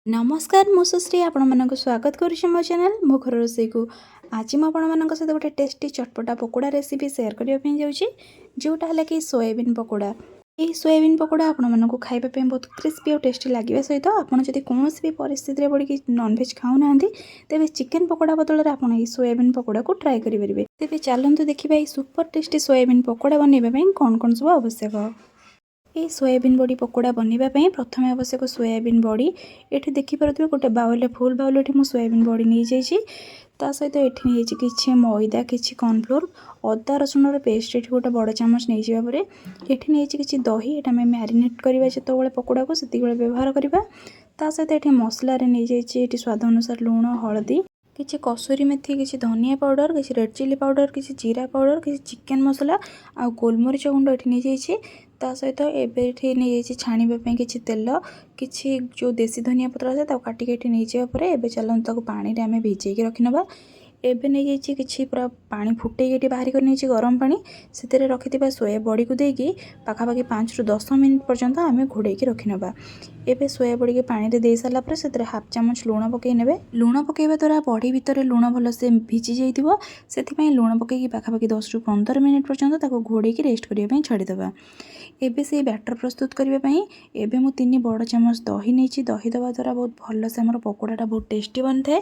नमस्कार मु सुश्री आपको स्वागत करुच्ची मो चैनल मो घर रोसई को। आज मुझे आपण सहित गोटे टेस्टी चटपटा पकोड़ा रेसिपी शेयर करने जाऊँगी जोटा है कि सोयाबीन पकोड़ा। यही सोयाबीन पकोड़ा आपको खावाई बहुत क्रिस्पी और टेस्टी लगे सहित आपड़ जब कौन भी परिस्थिति पड़ी नॉनवेज खाऊना तेज चिकेन पकोड़ा बदल में आप सोयाबीन पकोड़ा को ट्राए करेंगे। तेज चलते देखा सुपर टेस्टी सोयाबीन पकोड़ा बनवाई कौन कौन सब आवश्यक। ये सोयाबीन बड़ी पकोड़ा बनवाई प्रथम आवश्यक सोयाबीन बड़ी। ये देखिपे गोटे बाउल फुल बाउल ये सोयाबीन बड़ी नहीं जाइए। ता सहित ये किसी मैदा किसी कॉर्नफ्लोर अदा रसुण पेस्ट ये गोटे बड़ चामच नहीं जापर ये नहीं किसी दही ये मैरिनेट करवा जो पकोड़ा को से व्यवहार करवा। ता सहित ये मसला नहीं जाइए स्वाद अनुसार लुण हलदी किसी कसूरी मेथी किसी धनिया पाउडर किसी रेड चिली पाउडर किसी जीरा पाउडर किसी चिकेन मसला आ गोलमरीच गुंड ये नहीं जाइए। ता सहित एबे नहीं छाणीवाई किसी तेल किसी जो देसी धनिया पत्र अच्छे काटिक नहीं जापर एवं चलते पानी में आम भिजे रखिनवा। एबे नहीं जाइए किसी पूरा पानी फुटे बाहर कर नहीं गरम पानी से रखि सोया बड़ी को देकी पाखापाखि 5 ରୁ 10 मिनट पर्यंत आम घोड़े रखिनवा। एबे सोया बड़ी के पानी दे सारापर से हाफ चामच लुण पकई ने। लुण पकईवा द्वारा बड़ी भितर लुण भलसे भिजी जाइए से लुण पकई पाखापाखि 10 ରୁ 15 मिनट पर्यंत घोड़े रेस्ट करने छाड़ीदे। एबे से बैटर प्रस्तुत करने एबे मु 3 बड़ चामच दही नहीं दही दवा द्वारा बहुत भलसे आम पकोड़ाटा बहुत टेस्टी बन थाए।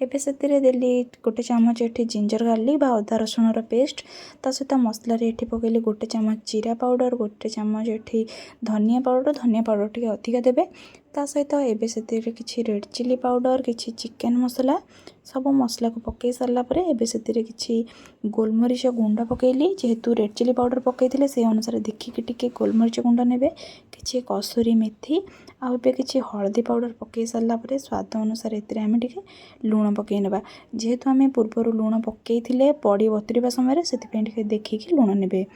एबे से देली गोटे चामच ये जिंजर गार्लिक बा अदा रसुण पेस्ट ता सहित मसलार ये पकईली गोटे चामच जीरा पाउडर गोटे चामच ये धनिया पाउडर टी अधिका देवे। ता सहित एबे से किसी रेड चिली पाउडर किसी चिकेन मसला सब मसला को पकई सारापर एबे से किसी गोलमरीच गुंड पकईली जेहेतु रेड चिली पाउडर पकई से अनुसार देखिकी टिके गोलमरीच गुंड ने किसी कसूरी मेथी आउ किसी हलदी पाउडर पकई सारापर स्वाद अनुसार एम टे लुण पकई ना जेहेतु आम पूर्वर लुण पकई बड़ी बतुरवा समय से देखिकी लुण ने।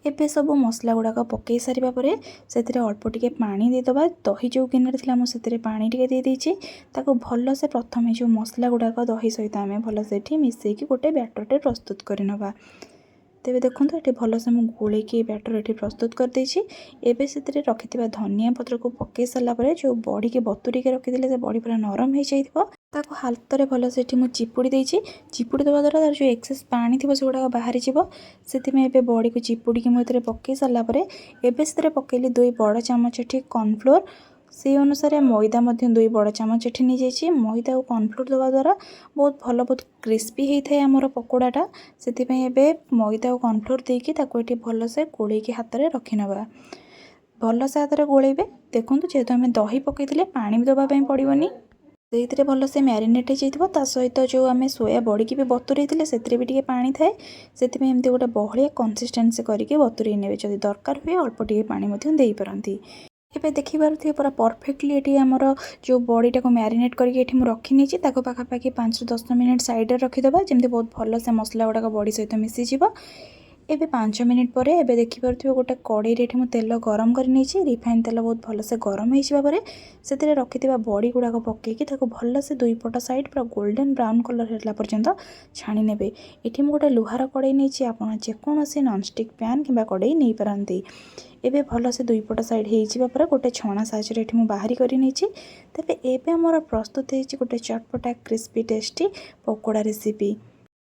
एबे सब मसला गुड़ाक पकई सारापर से अल्प टिके पानी देदबा दही जो गिनारे थी मुझे पानी टिके देदेछि ताको भल से प्रथम जो मसला गुड़ाक दही सहित आम भलसे मिसेकी गोटे बैटरटे प्रस्तुत करनवा। तेबे देखो ये भल से मुझे गोलेकी बैटर ये प्रस्तुत करदेछि। एबे से रखि धनिया पत्र को पकई सारापर जो बड़ी के बतुरिके रखी से बड़ी पूरा नरम हो जाइए ताको हाथ में भल से मुझे चिपुड़ी देछि। चिपुड़ी देवा द्वारा तार जो एक्सेस पानी थी से गुड़ाक बाहरी से बड़ी को चिपुड़ी मुझे पकई सारापर एबे से पकईली 2 बड़ चामच ये कॉर्नफ्लोर से अनुसार मैदा 2 बड़ चामच ये नहीं जाइए। मैदा और कॉर्नफ्लोर देवा द्वारा बहुत भल बहुत क्रिस्पी होता है आमर पकोड़ाटा से मैदा और कॉर्नफ्लोर देकी ये भल से गोलेकी हाथ में रखिनवा। भल से हाथ में गोलेबे देखूँ जेहेतु आम दही पकई पानी भी देवाई पड़ोनी से भल से मैरिनेट हो सहित जो आम सोया बड़ी की भी बतुरई से भी टे पानी थाए से एमती गोटे बहलिया कंसिस्टेंसी करके बतुरई ने जब दरकार हुए अल्प टे पानी दे पारती। एबे देखिए पूरा परफेक्टली ये आमर जो बड़ीटा को मैरिनेट करके रखी नहीं पाखापाखि 5 ରୁ 10 मिनट साइड रखीदे जमी बहुत भल से मसला गुड़ाक बड़ी सहित मिसीज। एबे 5 मिनट पर एबे देखिपे गोटे कड़ाई रे मु तेल गरम कर नहीं रिफाइन तेल बहुत भल से गरम हो से रखि बड़ी गुड़ाक पकईकी भल से 2 पट साइड पूरा गोल्डन ब्राउन कलर है पर्यंत छाणी ने। ये गोटे लुहार कड़ाई नहीं आप जेकोसी नॉनस्टिक पैन कि कड़ाई नहीं पारती। एबे भल से 2 पट साइड हो गोटे छणा साइज रे बाहरी कर नहीं तेबे एबे हमर प्रस्तुत हो गोटे चटपटा क्रिस्पी टेस्टी पकोड़ा रेसिपी।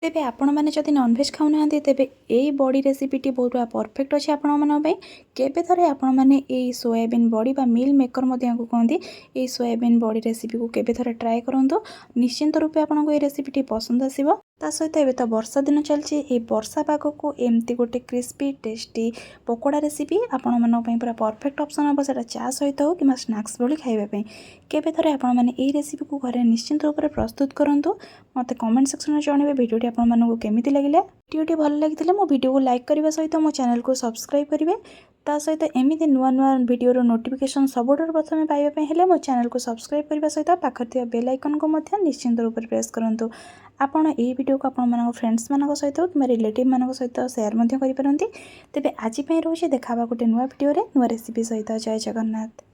तेबे आपण मैंने जदि नॉनवेज खाऊना तेबे यही बड़ी रेसिपीटी बहुत परफेक्ट अच्छे आपण केबे थरे आपण मैंने यही सोयाबीन बड़ी बा मिल मेकर कहते यही सोयाबीन बड़ी रेसिपी को केबे थरे ट्राए करूँ निश्चिंत रूपे आपको ये रेसिपीटी पसंद आसो। ता सहित एबे तो वर्षा दिन चलती ये वर्षा पाग को एमती गोटे क्रिस्पी टेस्टी पकोड़ा रेसिपी आपण मानी पूरा परफेक्ट ऑप्शन हम से चा सहित हो कि स्नैक्स भली खाइबापी केबे थरे आपण मैंने यही रेसिपी को घरे निश्चिंत रूप से प्रस्तुत करूँ। मत कमेंट सेक्शन में जणावे भिडियोटी आपण मानू केमिति लगिला। भिडियोटी भल लगी मो भिडियो को लाइक करने सहित मो चैनल को सब्सक्राइब करेंगे। ता सहित एमती नुआ नुआ भिडियोर नोटिफिकेशन सबुठ प्रथम पाइबा मो चैनल को सब्सक्राइब करने सहित पाखर बेल आइकन को निश्चिंत रूप से प्रेस करूँ। आपण ये वीडियो को आपण फ्रेंड्स मान सहित कि रिलेटिव मान सहित सेयार करें। तेज आज रोचे देखा गोटे नुआ भिडियो नुआ रेसिपी सहित। जय जगन्नाथ।